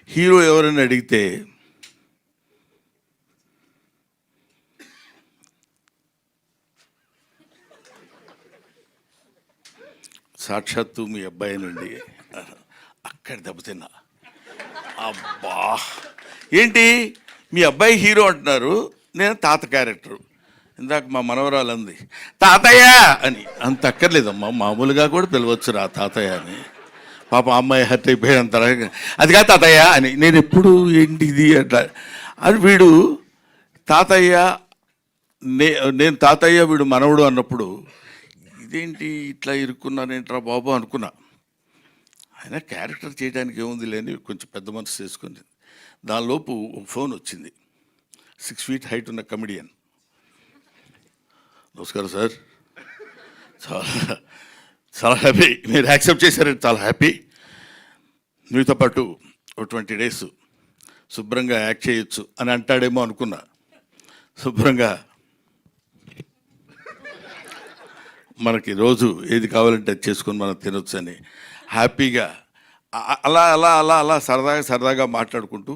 Hero ఎవరని అడిగితే సాక్షాత్తు మీ అబ్బాయినండి. అక్కడ దెబ్బతిన్నా. అబ్బా, ఏంటి మీ అబ్బాయి హీరో అంటున్నారు, నేను తాత క్యారెక్టరు. ఇందాక మా మనవరాలు అంది తాతయ్య అని. అంత అక్కర్లేదమ్మా, మామూలుగా కూడా పిలవచ్చు రా తాతయ్య అని. పాప అమ్మాయి హర్ట్ అయిపోయినంత అది కాదు తాతయ్య అని. నేను ఎప్పుడు ఏంటిది అట్లా అని. వీడు తాతయ్య, నేను తాతయ్య, వీడు మనవడు అన్నప్పుడు ఇదేంటి ఇట్లా ఇరుక్కున్నానేంట్రా బాబు అనుకున్నా. ఆయన క్యారెక్టర్ చేయడానికి ఏముంది లేని కొంచెం పెద్ద మనసు చేసుకుని దానిలోపు ఫోన్ వచ్చింది. 6 feet హైట్ ఉన్న కమెడియన్. నమస్కారం సార్, చాలా చాలా హ్యాపీ మీరు యాక్సెప్ట్ చేశారంటే చాలా హ్యాపీ. మీతో పాటు ఒక 20 days శుభ్రంగా యాక్ట్ చేయొచ్చు అని అంటాడేమో అనుకున్నా. శుభ్రంగా మనకి రోజు ఏది కావాలంటే అది చేసుకొని మనం తినొచ్చు అని హ్యాపీగా అలా అలా అలా అలా సరదాగా మాట్లాడుకుంటూ